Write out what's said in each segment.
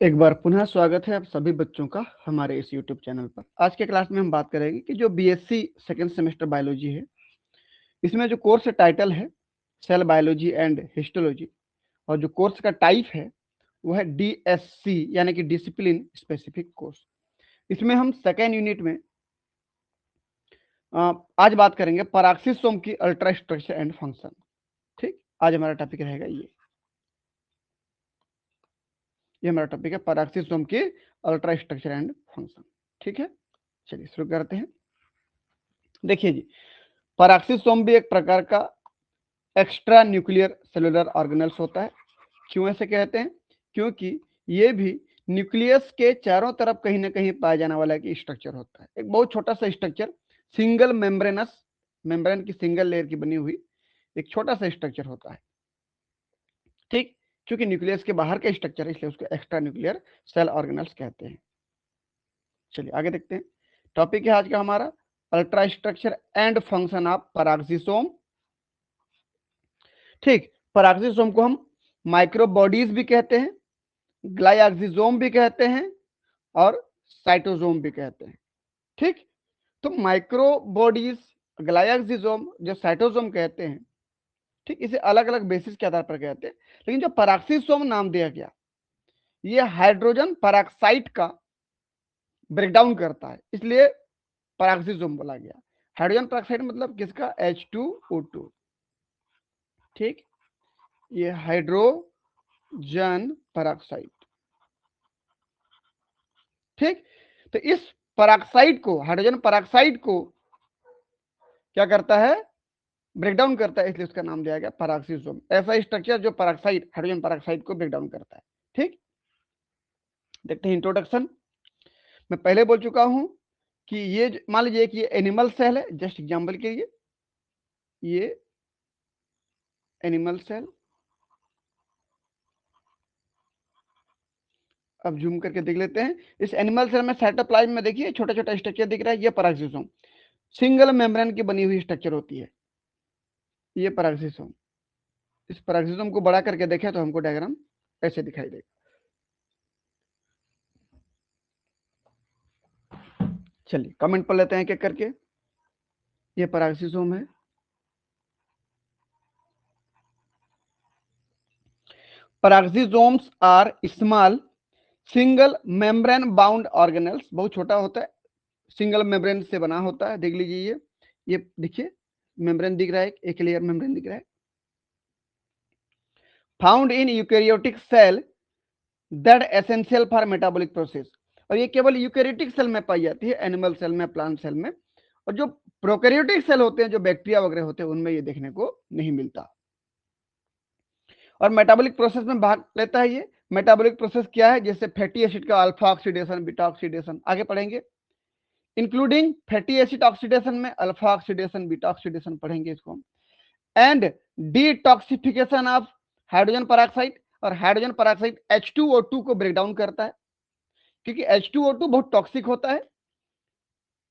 एक बार पुनः स्वागत है आप सभी बच्चों का हमारे इस YouTube चैनल पर। आज के क्लास में हम बात करेंगे कि जो बीएससी सेकेंड सेमेस्टर बायोलॉजी है, इसमें जो कोर्स टाइटल है सेल बायोलॉजी एंड हिस्टोलॉजी, और जो कोर्स का टाइप है वो है DSC यानी कि डिसिप्लिन स्पेसिफिक कोर्स। इसमें हम सेकेंड यूनिट में आज बात करेंगे पैराक्सिसोम की अल्ट्रा स्ट्रक्चर एंड फंक्शन। ठीक, आज हमारा टॉपिक रहेगा ये हमारा टॉपिक है पैराक्सिसोम की अल्ट्रा स्ट्रक्चर एंड फंक्शन। ठीक है, चलिए शुरू करते हैं। देखिए जी, पैराक्सिसोम भी एक प्रकार का एक्स्ट्रा न्यूक्लियर सेलुलर ऑर्गेनेल्स होता है। क्यों ऐसे कहते हैं? क्योंकि ये भी न्यूक्लियस के चारों तरफ कहीं ना कहीं पाया जाने वाला एक स्ट्रक्चर होता है। एक बहुत छोटा सा स्ट्रक्चर, सिंगल मेम्ब्रेनस, मेम्ब्रेन की सिंगल लेयर की बनी हुई एक छोटा सा स्ट्रक्चर होता है। ठीक, क्योंकि न्यूक्लियस के बाहर का स्ट्रक्चर है इसलिए उसको एक्स्ट्रा न्यूक्लियर सेल ऑर्गेनेल्स कहते हैं। चलिए आगे देखते हैं। टॉपिक है आज का हमारा ultra structure and function of peroxisome. ठीक, पैराक्सिसोम को हम माइक्रोबॉडीज भी कहते हैं, ग्लाइक्सिसोम भी कहते हैं और साइटोसोम भी कहते हैं। ठीक, तो माइक्रोबॉडीज, ग्लाइक्सिसोम, जो साइटोसोम कहते हैं, ठीक, इसे अलग अलग बेसिस के आधार पर कहते हैं। लेकिन जो पैराक्सिसोम नाम दिया गया, ये हाइड्रोजन पैराक्साइड का ब्रेकडाउन करता है, इसलिए पैराक्सिसोम बोला गया। हाइड्रोजन पैराक्साइड मतलब किसका? H2O2। ठीक, ये हाइड्रोजन पैराक्साइड। ठीक, तो इस पैराक्साइड को, हाइड्रोजन पैराक्साइड को क्या करता है? ब्रेकडाउन करता है, इसलिए उसका नाम दिया गया पैराक्सिसोम। ऐसा स्ट्रक्चर जो पैराक्साइड, हाइड्रोजन पैराक्साइड को ब्रेकडाउन करता है। ठीक, देखते हैं इंट्रोडक्शन। मैं पहले बोल चुका हूं कि ये मान लीजिए कि ये एनिमल सेल है, जस्ट एग्जांपल के लिए ये एनिमल सेल। अब जूम करके देख लेते हैं। इस एनिमल सेल में साइटोप्लाज्म में देखिए छोटा छोटा स्ट्रक्चर दिख रहा है, ये पैराक्सिसोम। सिंगल मेम्ब्रेन की बनी हुई स्ट्रक्चर होती है ये पैराक्सिसोम। इस पैराक्सिसोम को बड़ा करके देखें तो हमको डायग्राम ऐसे दिखाई देगा। चलिए कमेंट पढ़ लेते हैं एक एक करके। ये पैराक्सिसोम है। Peroxisomes are small single membrane bound organelles, बहुत छोटा होता है, सिंगल मेम्ब्रेन से बना होता है। देख लीजिए ये देखिए मेम्ब्रेन दिख रहा है, एक लेयर मेम्ब्रेन दिख रहा है। Found in eukaryotic cell that essential for metabolic process, और ये केवल यूकैरियोटिक सेल में पाई जाती है, एनिमल सेल में, प्लांट सेल में। और जो प्रोकैरियोटिक सेल होते हैं, जो बैक्टीरिया वगैरह होते हैं, उनमें ये देखने को नहीं मिलता। और मेटाबॉलिक प्रोसेस में भाग लेता है ये। मेटाबॉलिक प्रोसेस क्या है? जैसे फैटी एसिड का अल्फा ऑक्सीडेशन, बीटा ऑक्सीडेशन, आगे पढ़ेंगे। इंक्लूडिंग फैटी एसिड ऑक्सीडेशन में अल्फा ऑक्सीडेशन, बीटा ऑक्सीडेशन पढ़ेंगे इसको। And detoxification of hydrogen peroxide, और हाइड्रोजन पेरोक्साइड H2O2 को ब्रेक डाउन करता है, क्योंकि H2O2 बहुत टॉक्सिक होता है,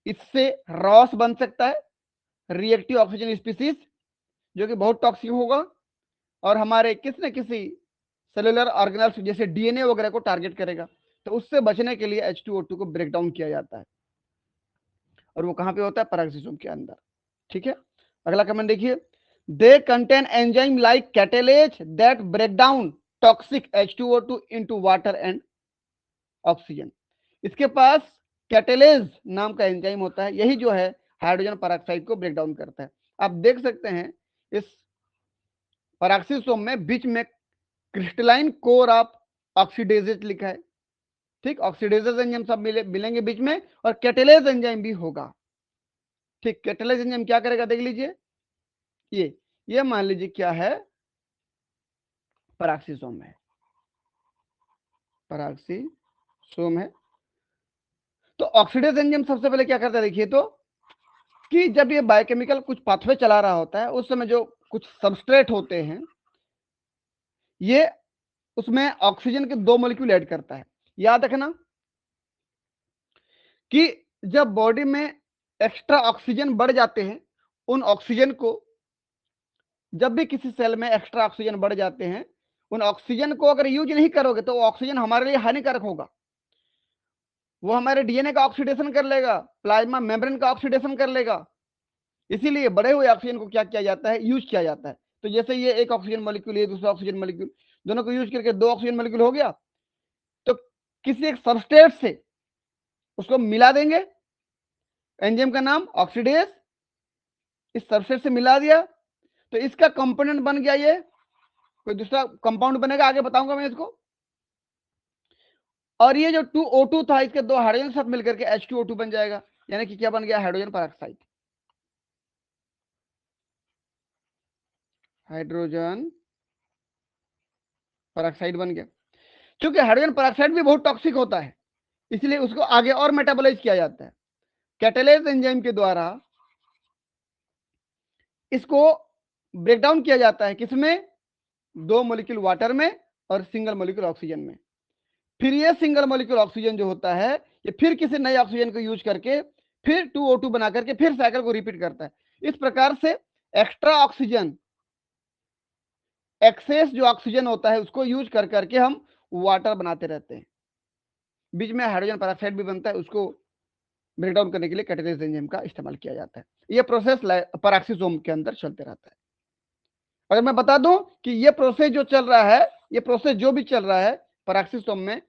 इससे रॉस बन सकता है, रिएक्टिव ऑक्सीजन स्पीसीज, जो कि बहुत टॉक्सिक होगा और हमारे किसी न किसी सेलुलर ऑर्गेनेल्स जैसे डीएनए वगैरह को टारगेट करेगा। तो उससे बचने के लिए H2O2 को ब्रेक डाउन किया जाता है, और वो कहां पे होता है? पैराक्सिसोम के अंदर। ठीक है, अगला कमेंट देखिए। They contain enzyme like catalase that break down toxic H2O2 into water and oxygen. इसके पास कैटेलेज नाम का एंजाइम होता है, यही जो है हाइड्रोजन पेरोक्साइड को ब्रेक डाउन करता है। आप देख सकते हैं इस पैराक्सिसोम में बीच में क्रिस्टलाइन कोर ऑफ ऑक्सीडेजेज लिखा है। ठीक, ऑक्सीडेजेज एंजाइम सब मिलेंगे बीच में, और कैटेलेज एंजाइम भी होगा। ठीक, कैटेलेज एंजाइम क्या करेगा देख लीजिए। ये मान लीजिए क्या है? पैराक्सिसोम है, पैराक्सिसोम है। तो ऑक्सीडेज एंजाइम सबसे पहले क्या करता है देखिए तो, कि जब ये बायोकेमिकल कुछ पाथवे चला रहा होता है, उस समय जो कुछ सबस्ट्रेट होते हैं, ये उसमें ऑक्सीजन के 2 मॉलिक्यूल ऐड करता है। याद रखना कि जब बॉडी में एक्स्ट्रा ऑक्सीजन बढ़ जाते हैं, उन ऑक्सीजन को, जब भी किसी सेल में एक्स्ट्रा ऑक्सीजन बढ़ जाते हैं, उन ऑक्सीजन को अगर यूज नहीं करोगे तो ऑक्सीजन हमारे लिए हानिकारक होगा, वो हमारे डीएनए का ऑक्सीडेशन कर लेगा, प्लाज्मा मेम्ब्रेन का ऑक्सीडेशन कर लेगा। इसीलिए बड़े हुए ऑक्सीजन को क्या किया जाता है, यूज किया जाता है। तो जैसे ये एक ऑक्सीजन मॉलिक्यूल, ये दूसरा ऑक्सीजन मॉलिक्यूल, दोनों को यूज करके 2 ऑक्सीजन मॉलिक्यूल हो गया, तो किसी एक सबस्ट्रेट से उसको मिला देंगे, एंजाइम का नाम ऑक्सीडेज, इस सबस्ट्रेट से मिला दिया तो इसका कंपोनेंट बन गया, ये कोई दूसरा कंपाउंड बनेगा, आगे बताऊंगा मैं इसको। और ये जो 2O2 था, इसके 2 हाइड्रोजन साथ मिलकर के H2O2 बन जाएगा, यानी कि क्या बन गया, हाइड्रोजन परऑक्साइड। हाइड्रोजन परऑक्साइड बन गया। क्योंकि हाइड्रोजन परऑक्साइड भी बहुत टॉक्सिक होता है, इसलिए उसको आगे और मेटाबोलाइज किया जाता है कैटालेज एंजाइम के द्वारा। इसको ब्रेक डाउन किया जाता है किसमें, 2 मॉलिक्यूल वाटर में और सिंगल मॉलिक्यूल ऑक्सीजन में। फिर ये सिंगल मॉलिक्यूल ऑक्सीजन जो होता है, ये फिर किसी नए ऑक्सीजन को यूज करके फिर 2O2 बना करके फिर साइकिल को रिपीट करता है। इस प्रकार से एक्स्ट्रा ऑक्सीजन, एक्सेस जो ऑक्सीजन होता है उसको यूज कर करके हम वाटर बनाते रहते हैं। बीच में हाइड्रोजन परऑक्साइड भी बनता है, उसको ब्रेक डाउन करने के लिए कैटालिसिस एंजाइम का इस्तेमाल किया जाता है। ये प्रोसेस पेरोक्सिसोम के अंदर चलते रहता है। अगर मैं बता दूं कि ये प्रोसेस जो चल रहा है, ये प्रोसेस जो भी चल रहा है पेरोक्सिसोम में,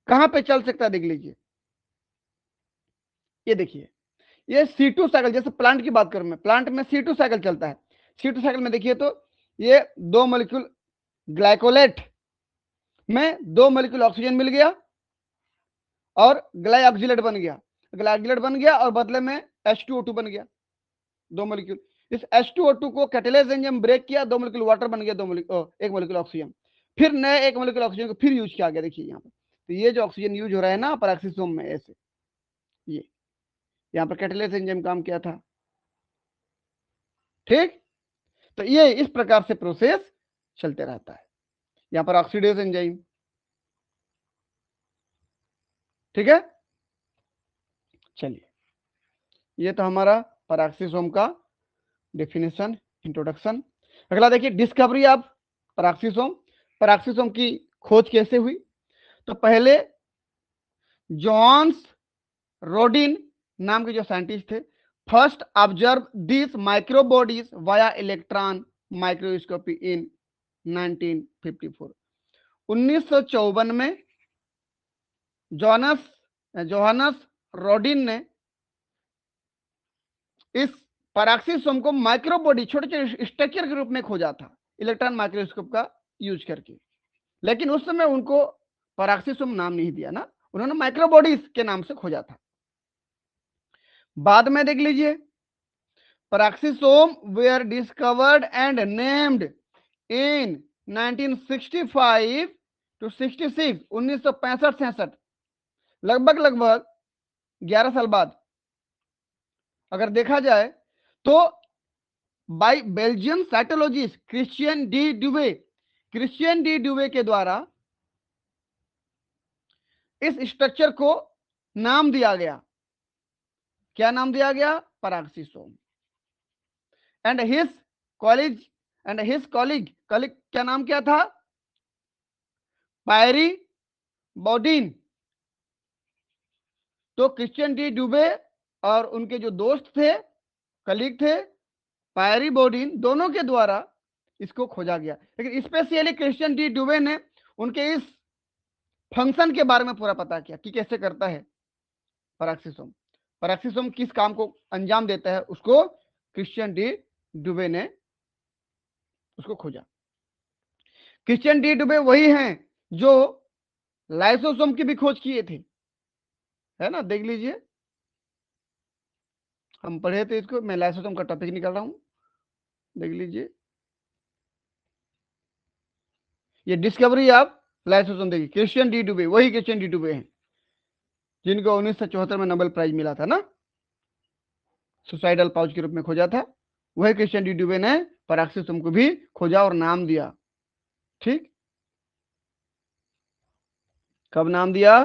कहां पे चल सकता है, देख लीजिए। ये देखिए, ये C2 साइकिल, जैसे प्लांट की बात करूं मैं, प्लांट में C2 साइकिल चलता है। C2 साइकिल में देखिए तो ये 2 मॉलिक्यूल ग्लाइकोलेट में 2 मॉलिक्यूल ऑक्सीजन मिल गया और ग्लाइऑक्सिलेट बन गया, ग्लाइऑक्सिलेट बन गया और बदले में H2O2 बन गया, 2 मॉलिक्यूल। इस H2O2 को कैटालेज एंजाइम ब्रेक किया, 2 मॉलिक्यूल वाटर बन गया, 1 मॉलिक्यूल ऑक्सीजन, फिर नए 1 मॉलिक्यूल ऑक्सीजन को फिर यूज किया गया। देखिए यहाँ पे, तो ये जो ऑक्सीजन यूज हो रहा है ना पेरोक्सिसोम में, ऐसे ये यहाँ पर कैटालेज एंजाइम काम किया था, ठीक। तो ये इस प्रकार से प्रोसेस चलते रहता है। यहाँ पर ऑक्सीडेज एंजाइम, ठीक है। चलिए, ये तो हमारा पेरोक्सिसोम का डेफिनेशन, इंट्रोडक्शन। अगला देखिए, डिस्कवरी ऑफ पेरोक्सिसोम। पेरोक्सिसोम की खोज कैसे हुई, तो पहले जॉन्स रोडिन नाम के जो साइंटिस्ट थे, first observe this micro bodies via electron microscopy in 1954। 1954 में जोहानस रोडिन ने इस पेरोक्सिसोम को माइक्रो बॉडी, छोटे छोटे स्ट्रक्चर के रूप में खोजा था इलेक्ट्रॉन माइक्रोस्कोप का यूज करके। लेकिन उस समय उनको पेरोक्सिसोम नाम नहीं दिया ना, उन्होंने माइक्रो बॉडीज के नाम से खोजा था। बाद में देख लीजिए, peroxisome were discovered and named in 1965 to 66, 1965-66, लगभग 11 साल बाद अगर देखा जाए तो बाय बेल्जियम साइटोलॉजिस्ट क्रिश्चियन डी ड्यूवे के द्वारा इस स्ट्रक्चर को नाम दिया गया। क्या नाम दिया गया, पेरोक्सिसोम। एंड हिज कॉलीग क्या नाम क्या था, पायरी बॉडिन। तो क्रिश्चियन डी ड्यूवे और उनके जो दोस्त थे, कलीग थे, पायरी बॉडिन, दोनों के द्वारा इसको खोजा गया। लेकिन स्पेशली क्रिश्चियन डी ड्यूवे ने उनके इस फंक्शन के बारे में पूरा पता किया कि कैसे करता है पेरोक्सिसोम, पेरोक्सिसोम किस काम को अंजाम देता है, उसको क्रिश्चियन डी ड्यूवे ने उसको खोजा। क्रिश्चियन डी ड्यूवे वही हैं जो लाइसोसोम की भी खोज किए थे, है ना, देख लीजिए, हम पढ़े थे इसको, मैं लाइसोसोम का टॉपिक निकाल रहा हूं, देख लीजिए। ये डिस्कवरी ऑफ लाइसोसोम, देखिए क्रिश्चियन डी ड्यूवे, वही क्रिश्चियन डी ड्यूवे हैं जिनको 1974 में नोबेल प्राइज मिला था ना, सुसाइडल पाउच के रूप में खोजा था। वही क्रिश्चियन डी ड्यूवे ने पेरोक्सिसोम को भी खोजा और नाम दिया, ठीक। कब नाम दिया,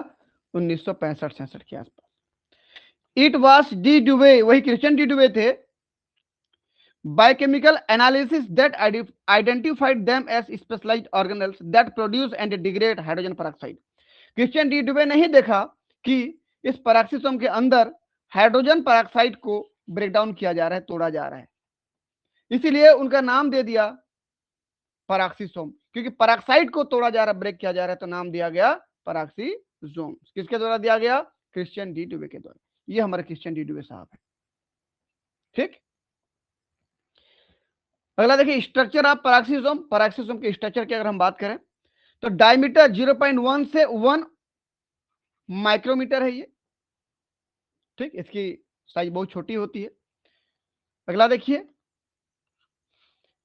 1965-66 के आसपास। इट वाज डी ड्यूवे, वही क्रिश्चियन डी ड्यूवे थे, biochemical analysis that identified them as specialized organelles that produce and degrade hydrogen peroxide. Christian D डुबे नहीं देखा कि इस पैराक्सीसोम के अंदर हाइड्रोजन पेरोक्साइड को ब्रेक डाउन किया जा रहा है, तोड़ा जा रहा है, इसीलिए उनका नाम दे दिया पैराक्सीसोम, क्योंकि पेरोक्साइड को तोड़ा जा रहा है, ब्रेक किया जा रहा है, तो नाम दिया गया पैराक्सीसोम। किसके द्वारा दिया गया? क्रिश्चियन डी डुबे के द्वारा। ये हमारे क्रिश्चियन डी डुबे साहब है। ठीक, अगला देखिए स्ट्रक्चर ऑफ पैराक्सीसोम। पैराक्सीसोम के स्ट्रक्चर की अगर हम बात करें तो डायमीटर 0.1 से 1 माइक्रोमीटर है ये। ठीक, इसकी साइज बहुत छोटी होती है। अगला देखिए,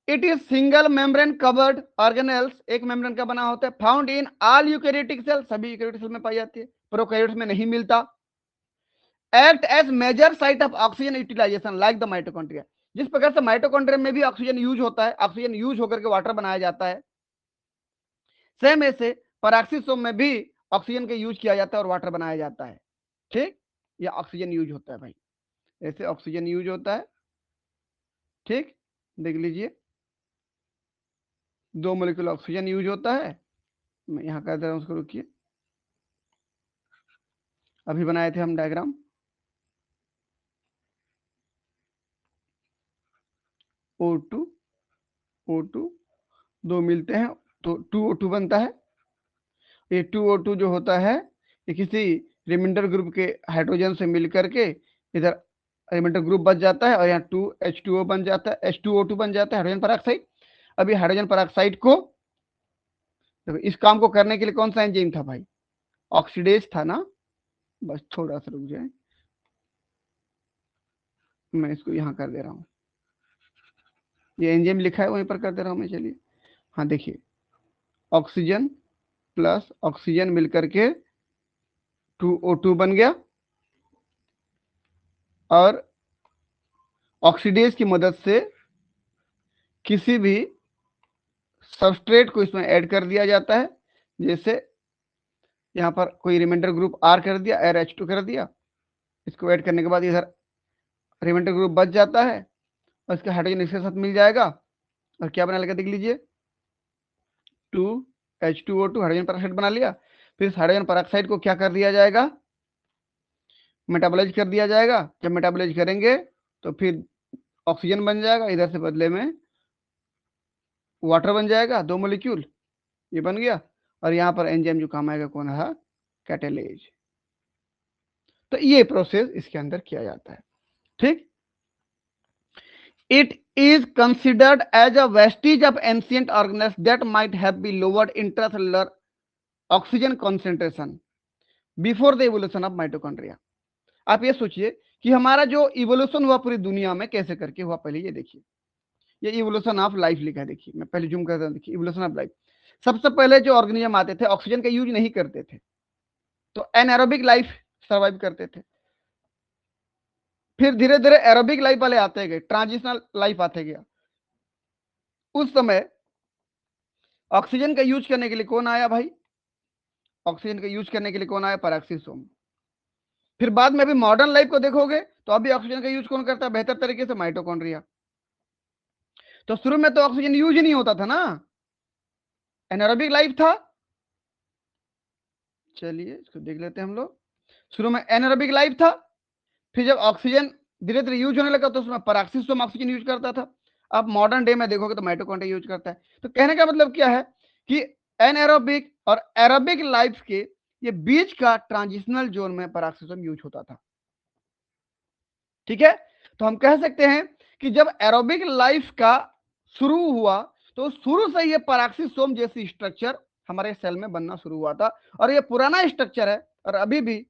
it is single membrane covered organelles, एक मेम्ब्रेन का बना होता है, found in all eukaryotic cell, सभी यूकेरियोटिक सेल में पाई जाती है, प्रोकैरियोट्स में नहीं मिलता। Act as major site of oxygen utilisation like the mitochondria, जिस प्रकार से माइटोकॉन्ड्रिया में भी ऑक्सीजन यूज होता है, ऑक्सीजन यूज होकर के वाटर बनाया जाता है, सेम ऐसे पैराक्सीसोम में भी ऑक्सीजन का यूज किया जाता है और वाटर बनाया जाता है। ठीक, या ऑक्सीजन यूज होता है भाई, ऐसे ऑक्सीजन यूज होता है। ठीक, देख लीजिए 2 मोलिक्यूल ऑक्सीजन यूज होता है। मैं यहां कर दे रहा हूं, उसको रुकिए, अभी बनाए थे हम डायग्राम। O2 O2 दो मिलते हैं तो 2O2 बनता है। ये 2O2 जो होता है ये किसी रिमाइंडर ग्रुप के हाइड्रोजन से मिलकर के इधर रिमाइंडर ग्रुप बच जाता है और यहाँ 2H2O बन जाता है, H2O2 बन जाता है, हाइड्रोजन पेरोक्साइड। अभी हाइड्रोजन पेरोक्साइड को देखो, इस काम को करने के लिए कौन सा एंजाइम था भाई? ऑक्सीडेज था ना। बस थोड़ा सा रुक जाए, मैं इसको यहाँ कर दे रहा हूँ, ये एंजाइम लिखा है वहीं पर कर दे रहा हूँ मैं। चलिए, हाँ देखिए, ऑक्सीजन प्लस ऑक्सीजन मिलकर के 2O2 बन गया और ऑक्सीडेज की मदद से किसी भी सबस्ट्रेट को इसमें ऐड कर दिया जाता है। जैसे यहाँ पर कोई रिमाइंडर ग्रुप R कर दिया, RH2 कर दिया, इसको ऐड करने के बाद इधर रिमाइंडर ग्रुप बच जाता है और इसका हाइड्रोजन इसके साथ मिल जाएगा और क्या बना लेगा देख लीजिए, 2H2O2 हाइड्रोजन पेरोक्साइड बना लिया। फिर इस हाइड्रोजन पेरोक्साइड को क्या कर दिया जाएगा? मेटाबोलाइज कर दिया जाएगा। जब मेटाबोलाइज करेंगे तो फिर ऑक्सीजन बन जाएगा, इधर से बदले में वाटर बन जाएगा, 2 मोलिक्यूल ये बन गया। और यहाँ पर एंजाइम जो काम आएगा कौन है? कैटालेज। तो ये प्रोसेस इसके अंदर किया जाता है। ठीक, it is considered as a vestige of ancient organelles that might have been lowered intracellular oxygen concentration before the evolution of mitochondria. आप ये सोचिए कि हमारा जो इवोल्यूशन हुआ पूरी दुनिया में कैसे करके हुआ, पहले ये देखिए, ये इवोल्यूशन ऑफ लाइफ लिखा है। देखिए मैं पहले जूम करता हूं, देखिए इवोल्यूशन ऑफ लाइफ। सबसे पहले जो ऑर्गेनिज्म आते थे ऑक्सीजन का यूज नहीं करते थे, तो एनारोबिक लाइफ सर्वाइव करते थे। फिर धीरे धीरे एरोबिक लाइफ वाले आते गए, ट्रांजिशनल लाइफ आते गया। उस समय ऑक्सीजन का यूज करने के लिए कौन आया भाई? ऑक्सीजन का यूज करने के लिए कौन आया? पैराक्सीसोम। फिर बाद में अभी मॉडर्न लाइफ को देखोगे तो अभी ऑक्सीजन का यूज कौन करता है बेहतर तरीके से? माइटोकॉन्ड्रिया। तो शुरू में तो ऑक्सीजन यूज ही नहीं होता था ना, एनारोबिक लाइफ था। चलिए इसको देख लेते हैं हम लोग। शुरू में एनारोबिक लाइफ था, फिर जब ऑक्सीजन धीरे धीरे यूज होने लगा तो उसमें पैराक्सीसोम ऑक्सीजन यूज करता था। अब मॉडर्न डे में देखोगे तो माइटोकॉन्ड्रिया यूज करता है। तो कहने का मतलब क्या है कि एनारोबिक और एरोबिक लाइफ के ये बीच का ट्रांजिशनल जोन में पैराक्सीसोम यूज होता था। ठीक है, तो हम कह सकते हैं कि जब एरोबिक लाइफ का शुरू हुआ तो शुरू से ये पैराक्सीसोम जैसी स्ट्रक्चर हमारे सेल में बनना शुरू हुआ था और ये पुराना स्ट्रक्चर है और अभी भी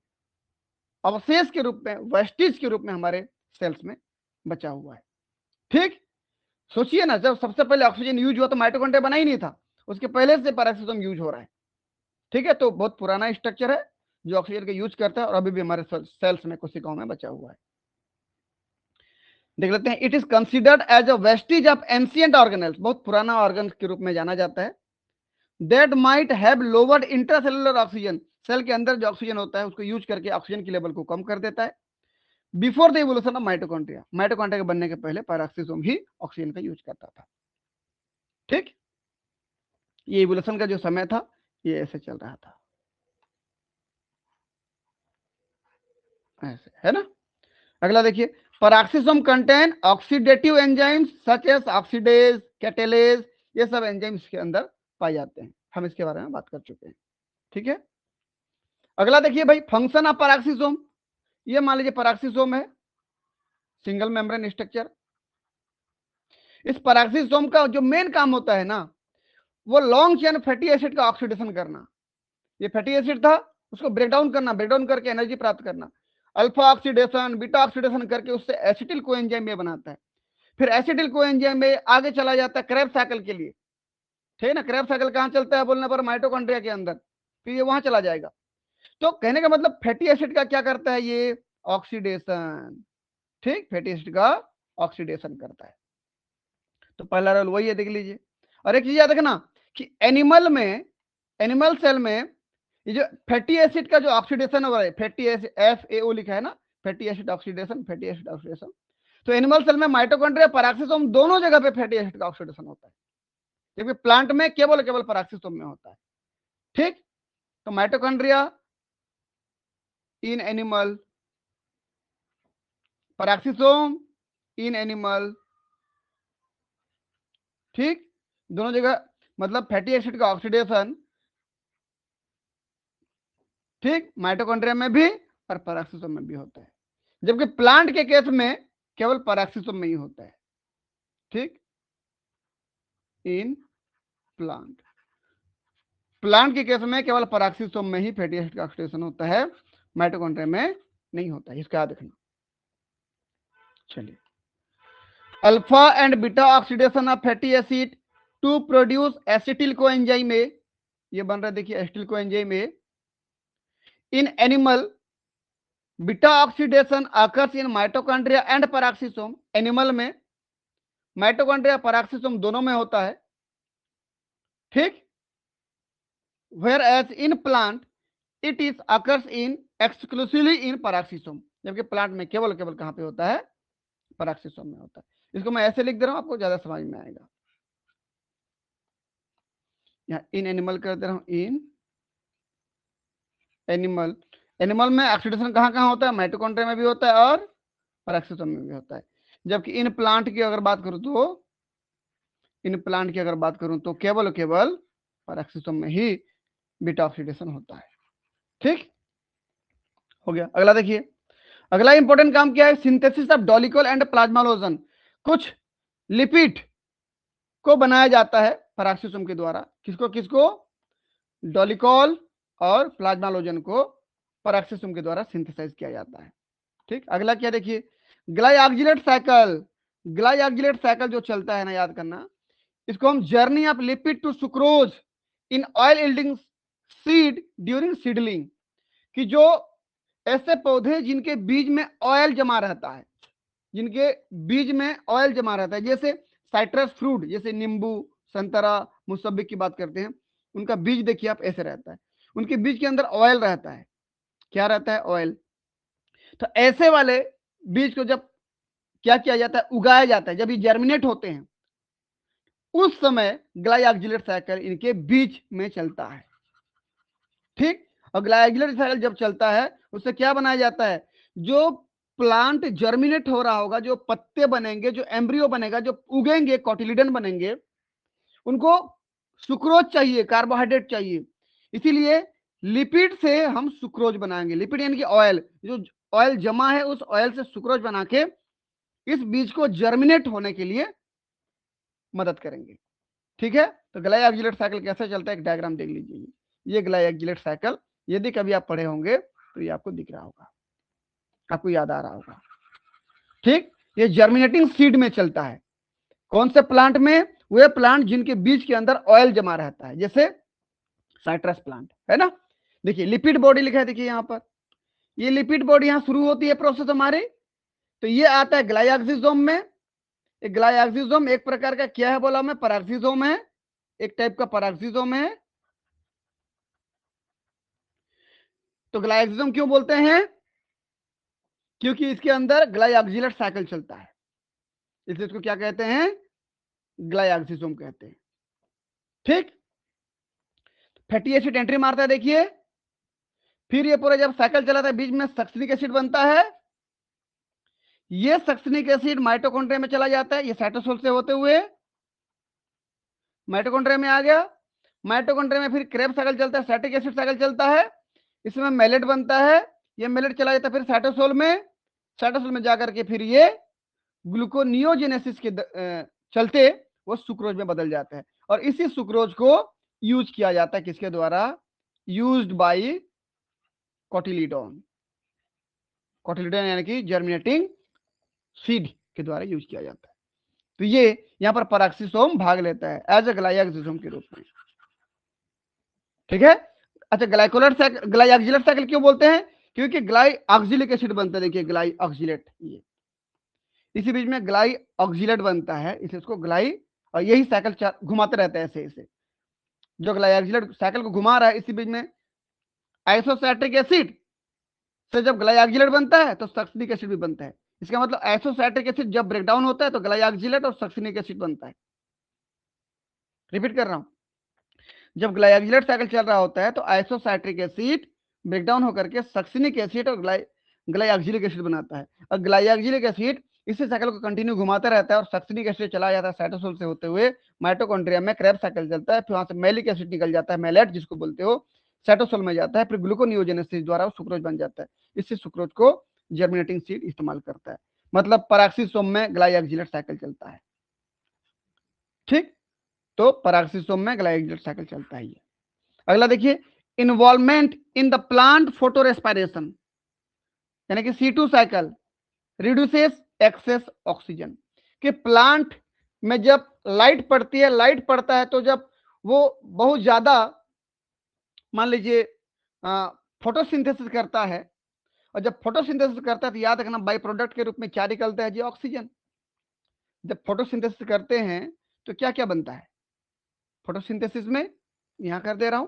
अवशेष के रूप में, वेस्टिज के रूप में हमारे सेल्स में बचा हुआ है। ठीक, सोचिए ना, जब सबसे पहले ऑक्सीजन यूज हुआ तो माइटोकॉन्ड्रिया बना ही नहीं था, उसके पहले से पैराक्सीसोम यूज हो रहा है। ठीक है, तो बहुत पुराना स्ट्रक्चर है जो ऑक्सीजन का यूज करता है और अभी भी हमारे सेल्स में, कोशिकाओं में बचा हुआ है। देख लेते हैं, it is considered as a vestige of ancient organelles, बहुत पुराना ऑर्गन के रूप में जाना जाता है। That might have lowered intracellular oxygen, cell के अंदर जो ऑक्सीजन होता है उसको यूज करके ऑक्सीजन की लेवल को कम कर देता है। Before the evolution of mitochondria, mitochondria के बनने के पहले पैराक्सिसोम ही ऑक्सीजन का यूज करता था। ठीक, ये इवोल्यूशन का जो समय था ये ऐसे चल रहा था, ऐसे है ना। अगला देखिए, peroxisome contain oxidative enzymes such as oxidase, catalase, ये सब एंजाइम्स के अंदर पाए जाते हैं, हम इसके बारे में बात कर चुके हैं। ठीक है, अगला देखिए भाई, फंक्शन ऑफ पैराक्सिसोम। ये मान लीजिए पैराक्सिसोम है, सिंगल मेम्ब्रेन स्ट्रक्चर। इस पैराक्सिसोम का जो मेन काम होता है ना, वो लॉन्ग चेन फैटी एसिड का ऑक्सीडेशन करना। ये फैटी एसिड था, उसको ब्रेक डाउन करना, ब्रेक डाउन करके एनर्जी प्राप्त करना, अल्फा ऑक्सीडेशन बीटा ऑक्सीडेशन करके उससे एसिटिल कोएंजाइम ये बनाता है। फिर एसिटिल कोएंजाइम में आगे चला जाता है क्रेब्स साइकिल के लिए। ठीक है ना, क्रेब्स साइकिल कहां चलता है बोलने पर, माइटोकॉन्ड्रिया के अंदर, फिर ये वहां चला जाएगा। तो कहने का मतलब फैटी एसिड का क्या करता है ये, ऑक्सीडेशन। ठीक, फैटी एसिड का ऑक्सीडेशन करता है। तो पहला रोल वही है, देख लीजिए। और एक चीज याद रखना कि एनिमल में, एनिमल सेल में ये जो फैटी एसिड का जो ऑक्सीडेशन हो रहा है, फैटी एसिड FAO लिखा है ना, fatty acid oxidation, fatty acid oxidation. तो एनिमल सेल में माइटोकॉन्ड्रिया पैराक्सिसोम दोनों जगह पे फैटी एसिड का ऑक्सीडेशन होता है, जबकि प्लांट में केवल केवल पैराक्सिसोम में होता है। ठीक, तो mitochondria in animal, peroxisome in animal. ठीक, दोनों जगह मतलब फैटी एसिड का ऑक्सीडेशन, ठीक, माइटोकॉन्ड्रिया में भी और पैराक्सिसोम में भी होता है, जबकि प्लांट के केस में केवल पैराक्सिसोम में ही होता है। ठीक, इन प्लांट, प्लांट के केस में केवल पैराक्सिसोम में ही फैटी एसिड का ऑक्सीडेशन होता है, माइटोकॉन्ड्रिया में नहीं होता है, इसका याद रखना। चलिए, alpha and beta oxidation of fatty acid to produce acetyl coenzyme A, ये बन रहा है देखिए acetyl coenzyme A. In animal beta oxidation occurs in mitochondria and peroxisome, animal में माइटोकॉन्ड्रिया पैराक्सिसोम दोनों में होता है। ठीक, whereas in plant it is occurs in exclusively in peroxisome, जबकि प्लांट में केवल केवल कहां पे होता है, पैराक्सिसोम में होता है। इसको मैं ऐसे लिख दे रहा हूं, आपको ज्यादा समझ में आएगा। यहाँ इन एनिमल कर दे रहा हूं, इन एनिमल, एनिमल में ऑक्सीडेशन कहां कहां होता है, माइटोकॉन्ड्रिया में भी होता है और पैराक्सिसोम में भी होता है। जबकि इन प्लांट की अगर बात करूं तो, इन प्लांट की अगर बात करूं तो केवल केवल पैराक्सिसोम में ही बीटा ऑक्सीडेशन होता है। ठीक, हो गया। अगला देखिए, अगला इंपॉर्टेंट काम क्या है, सिंथेसिस ऑफ डोलिकॉल एंड प्लाज्मालोजन। कुछ लिपिड को बनाया जाता है पैराक्सिसोम के द्वारा, किसको किसको, डोलिकॉल और प्लाज्मालोजन को पैराक्सिसोम के द्वारा सिंथेसाइज किया जाता है। ठीक, अगला क्या देखिए, ग्लाइऑक्सिलेट साइकिल। ग्लाइऑक्सिलेट साइकिल जो चलता है ना, याद करना, इसको हम journey of lipid to sucrose in oil yielding seed during seedling, कि जो ऐसे पौधे जिनके बीज में ऑयल जमा रहता है, जिनके बीज में ऑयल जमा रहता है, जैसे साइट्रस फ्रूट, जैसे नींबू, संतरा, मुसब्बी की बात करते हैं, उनका बीज देखिए आप ऐसे रहता है, उनके बीज के अंदर ऑयल रहता है। क्या रहता है, ऑयल। तो ऐसे वाले बीज को जब क्या किया जाता है, उगाया जाता है, जब ये जर्मिनेट होते हैं उस समय ग्लाइऑक्सिलेट साइकिल इनके बीच में चलता है। ठीक, और ग्लाइऑक्सिलेट साइकिल जब चलता है उससे क्या बनाया जाता है, जो प्लांट जर्मिनेट हो रहा होगा, जो पत्ते बनेंगे, जो एम्ब्रियो बनेगा, जो उगेंगे, कॉटिलिडन बनेंगे, उनको सुक्रोज चाहिए, कार्बोहाइड्रेट चाहिए। इसीलिए लिपिड से हम सुक्रोज बनाएंगे, लिपिड यानी कि ऑयल, जो ऑयल जमा है उस ऑयल से सुक्रोज बना के इस बीज को जर्मिनेट होने के लिए मदद करेंगे। ठीक है, तो ग्लाइऑक्सिलेट साइकिल कैसे चलता है, एक डायग्राम देख लीजिए। ये ग्लाइऑक्सिलेट साइकिल, यदि कभी आप पढ़े होंगे तो ये आपको दिख रहा होगा, आपको याद आ रहा होगा। ठीक, ये जर्मिनेटिंग सीड में चलता है। कौन से प्लांट में, वे प्लांट जिनके बीज के अंदर ऑयल जमा रहता है, जैसे साइट्रस प्लांट है ना। देखिए लिपिड बॉडी लिखा है, देखिए यहां पर, ये लिपिड बॉडी यहां शुरू होती है प्रोसेस हमारे, तो ये आता है ग्लाइऑक्सिसोम में। ग्लाइऑक्सिसोम एक प्रकार का क्या है बोला मैं, पैराक्सिसोम है, एक टाइप का पैराक्सिसोम है। तो ग्लाइऑक्सिसोम क्यों बोलते हैं, क्योंकि इसके अंदर ग्लाइऑक्सिलेट साइकिल चलता है, इसलिए इसको क्या कहते हैं, ग्लाइऑक्सिसोम कहते हैं। ठीक, फैटी एसिड एंट्री मारता है, देखिए, फिर ये पूरा जब साइकिल चलाता है बीच में सक्सिनिक एसिड बनता है, ये सक्सिनिक एसिड माइटोकॉन्ड्रिया में चला जाता है, ये साइटोसोल से होते हुए माइटोकॉन्ड्रिया में आ गया, माइटोकॉन्ड्रिया में फिर क्रेब्स साइकिल चलता है, सैटिक एसिड साइकिल चलता है, इसमें मेलेट बनता है, ये मेलेट चला जाता है फिर साइटोसोल में, साइटोसोल में जाकर के फिर ये ग्लूकोनियोजेनेसिस के चलते वो सुक्रोज में बदल जाता है, और इसी सुक्रोज को यूज किया जाता है किसके द्वारा, यूज्ड बाय कोटिलीडोन, कोटिलीडोन यानी कि जर्मिनेटिंग सीड के द्वारा यूज किया जाता है। तो ये यहां पर पैराक्सिसोम भाग लेता है एज ए ग्लाइऑक्सिसोम के रूप में। ठीक है, अच्छा, ग्लाइऑक्सिलेट साइकिल क्यों बोलते हैं, क्योंकि ग्लाइऑक्सिलिक एसिड बनता है, देखिए ग्लाइऑक्सिलेट, ये इसी बीच में ग्लाइऑक्सिलेट बनता है, इसलिए इसको ग्लाई, और यही साइकिल घुमाते रहता है ऐसे ऐसे, जो ग्लाइऑक्सिलेट साइकिल को घुमा रहा है, इसी बीच में आइसोसाइट्रिक एसिड से जब ग्लाइऑक्सिलेट बनता है तो सक्सिनिक एसिड भी बनता है, इसका मतलब आइसोसाइट्रिक एसिड जब ब्रेकडाउन होता है तो ग्लाइऑक्सिलेट और सक्सिनिक एसिड बनता है। रिपीट कर रहा हूं, जब ग्लाइऑक्सिलेट साइकिल चल रहा होता है तो आइसोसाइट्रिक एसिड ब्रेकडाउन होकर के सक्सिनिक एसिड और ग्लाइऑक्सिलिक एसिड बनाता है, और ग्लाइऑक्सिलिक एसिड इसी साइकिल को कंटिन्यू घुमाता रहता है, और सक्सिनिक एसिड चला जाता है साइटोसोल से होते हुए माइटोकॉन्ड्रिया में, क्रेब्स साइकिल चलता है, फिर वहां से मैलिक एसिड निकल जाता है, मेलेट जिसको बोलते हो, साइटोसोल में जाता है, फिर ग्लूकोनियोजेनेसिस द्वारा सुक्रोज बन जाता है, इससे सुक्रोज को जर्मिनेटिंग सीड इस्तेमाल करता है, मतलब पैराक्सिसोम में ग्लाइऑक्सिलेट साइकिल चलता है। ठीक, तो पैराक्सिसोम में ग्लाइऑक्सिलेट साइकिल चलता है। अगला देखिए, involvement in the plant photo respiration, यानी कि C2 cycle reduces excess oxygen, कि प्लांट में जब लाइट पड़ती है, लाइट पड़ता है तो जब वो बहुत ज्यादा मान लीजिए फोटोसिंथेसिस करता है, और जब फोटोसिंथेसिस करता है तो याद रखना बाई प्रोडक्ट के रूप में क्या निकलता है जी, ऑक्सीजन। जब फोटोसिंथेसिस करते हैं तो क्या क्या बनता है फोटोसिंथेसिस में, यहां कर दे रहा हूं,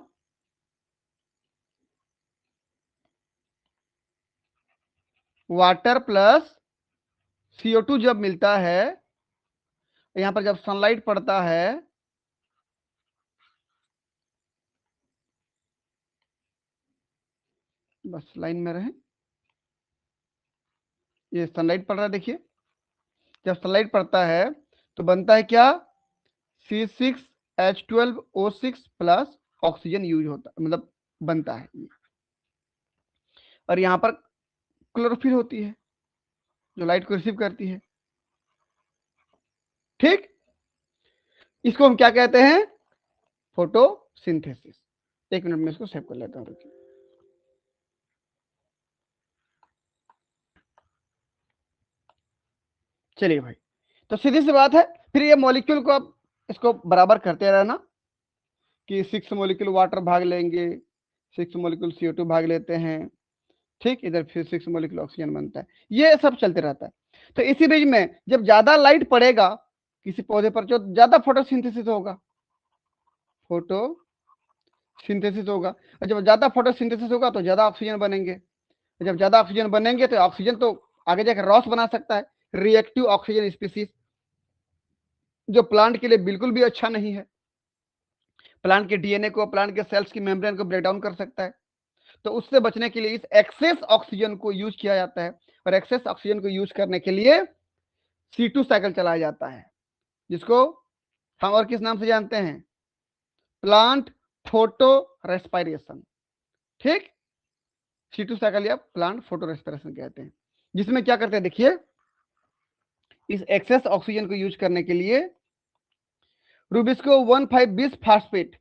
वाटर प्लस CO2 जब मिलता है, यहां पर जब सनलाइट पड़ता है, बस लाइन में रहे, ये सनलाइट पड़ रहा है, देखिए जब सनलाइट पड़ता है तो बनता है क्या, C6H12O6 प्लस ऑक्सीजन यूज होता है, मतलब बनता है, और यहां पर क्लोरोफिल होती है जो लाइट को रिसीव करती है। ठीक, इसको हम क्या कहते हैं, फोटोसिंथेसिस। एक मिनट में इसको सेव कर लेता हूं। चलिए भाई, तो सीधी सी बात है, फिर ये मॉलिक्यूल को अब इसको बराबर करते रहना, कि 6 मॉलिक्यूल वाटर भाग लेंगे, 6 मॉलिक्यूल CO2 भाग लेते हैं, ठीक, इधर फिर 6 मॉलिक्यूल ऑक्सीजन बनता है, ये सब चलते रहता है। तो इसी बीच में जब ज्यादा लाइट पड़ेगा किसी पौधे पर, जो ज्यादा फोटोसिंथेसिस होगा, फोटोसिंथेसिस होगा, और जब ज्यादा फोटोसिंथेसिस होगा तो ज्यादा ऑक्सीजन बनेंगे, जब ज्यादा ऑक्सीजन बनेंगे तो ऑक्सीजन तो आगे जाकर रॉस बना सकता है, रिएक्टिव ऑक्सीजन स्पीसीज, जो प्लांट के लिए बिल्कुल भी अच्छा नहीं है, प्लांट के DNA को, प्लांट के सेल्स की मेम्ब्रेन को ब्रेक डाउन कर सकता है। तो उससे बचने के लिए इस एक्सेस ऑक्सीजन को यूज किया जाता है, और एक्सेस ऑक्सीजन को यूज करने के लिए C2 साइकिल चलाया जाता है, जिसको हम और किस नाम से जानते हैं, प्लांट फोटो रेस्पिरेशन। ठीक, C2 साइकिल या प्लांट फोटो रेस्पिरेशन कहते हैं, जिसमें क्या करते हैं, देखिए इस एक्सेस ऑक्सीजन को यूज करने के लिए रूबिस्को 1,5,20 फास्फेट,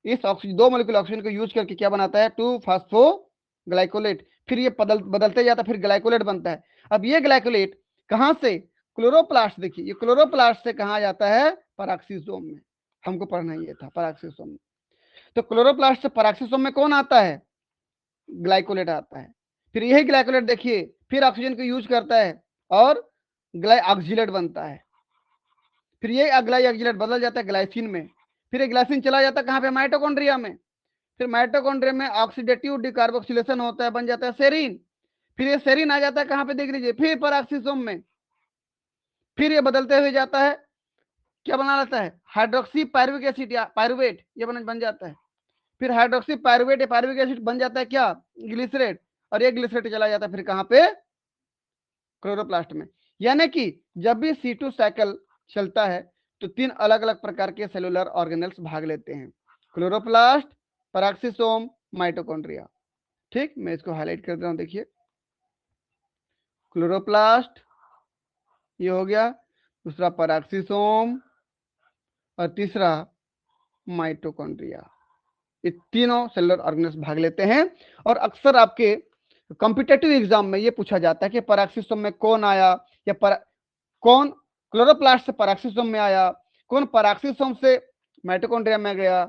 इस ऑक्सीजन 2 मॉलिक्यूल ऑक्सीजन को यूज करके क्या बनाता है, 2-फास्फोग्लाइकोलेट, फिर ये बदलते जाता है, फिर ग्लाइकोलेट बनता है। अब ये ग्लाइकोलेट कहां से, क्लोरोप्लास्ट, देखिए ये क्लोरोप्लास्ट से कहा जाता है, पैराक्सिसोम में, हमको पढ़ना ये था पैराक्सिसोम में। तो क्लोरोप्लास्ट से पैराक्सिसोम में कौन आता है, ग्लाइकोलेट आता है, फिर यही ग्लाइकोलेट देखिए फिर ऑक्सीजन को यूज करता है और ग्लाइऑक्सिलेट बनता है, फिर ये ग्लाइऑक्सिलेट बदल जाता है ग्लाइसिन में, फिर ये ग्लाइसिन चला जाता है कहां पे, माइटोकॉन्ड्रिया में, फिर माइटोकॉन्ड्रिया में ऑक्सीडेटिव डिकार्बोक्सिलेशन होता है, बन जाता है सेरीन, फिर ये सेरीन आ जाता है कहाँ पे देख लीजिए, फिर पैराक्सीसोम में, फिर ये बदलते हुए जाता है, क्या बना रहता है, हाइड्रोक्सी पायरुविक एसिड या पायरुवेट, ये बन जाता है। फिर हाइड्रोक्सी पायरुवेट या पायरुविक एसिड बन जाता है क्या, ग्लिसरेट, और ये ग्लिसरेट चला जाता है फिर कहाँ पे, क्लोरोप्लास्ट में। यानी कि जब भी C2 साइकिल चलता है तो 3 अलग अलग प्रकार के सेलुलर ऑर्गेनेल्स भाग लेते हैं, क्लोरोप्लास्ट, पैराक्सीसोम, माइटोकॉन्ड्रिया। ठीक, मैं इसको हाईलाइट कर दे रहा हूं, देखिए क्लोरोप्लास्ट ये हो गया, दूसरा पैराक्सीसोम, और तीसरा माइटोकॉन्ड्रिया। ये तीनों सेलुलर ऑर्गेनेल्स भाग लेते हैं। और अक्सर आपके कॉम्पिटेटिव एग्जाम में ये पूछा जाता है कि पैराक्सीसोम में कौन आया, या कौन क्लोरोप्लास्ट से पैराक्सीसोम में आया, कौन पैराक्सीसोम से माइटोकॉन्ड्रिया में गया,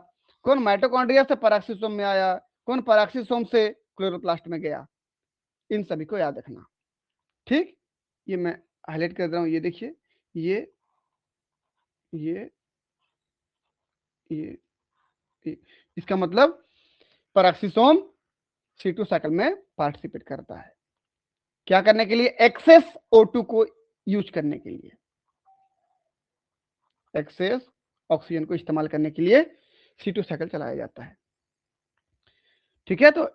कौन माइटोकॉन्ड्रिया से पैराक्सीसोम में आया, कौन पैराक्सीसोम से क्लोरोप्लास्ट में गया। इन सभी को याद रखना। ठीक, ये मैं हाईलाइट कर रहा हूं, ये देखिए, ये ये ये, ये इसका मतलब पैराक्सीसोम C2 साइकिल में पार्टिसिपेट करता है, क्या करने के लिए, एक्सेस O2 को यूज करने के लिए, एक्सेस ऑक्सीजन को इस्तेमाल करने के लिए C2 साइकिल चलाया जाता है। ठीक है, तो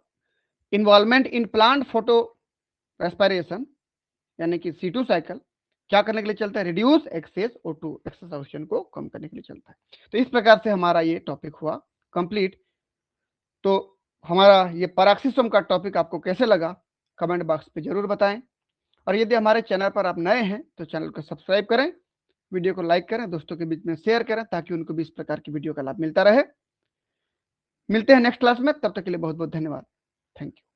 involvement in plant photo respiration यानी कि C2 साइकिल क्या करने के लिए चलता है, reduce access O2, access oxygen को कम करने के लिए चलता है। तो इस प्रकार से हमारा ये टॉपिक हुआ कंप्लीट। तो हमारा ये पैराक्सीसोम का टॉपिक आपको कैसे लगा, कमेंट बॉक्स पे जरूर बताएं। और यदि हमारे चैनल पर आप नए हैं तो चैनल को सब्सक्राइब करें, वीडियो को लाइक करें, दोस्तों के बीच में शेयर करें, ताकि उनको भी इस प्रकार की वीडियो का लाभ मिलता रहे। मिलते हैं नेक्स्ट क्लास में, तब तक के लिए बहुत बहुत धन्यवाद। Thank you.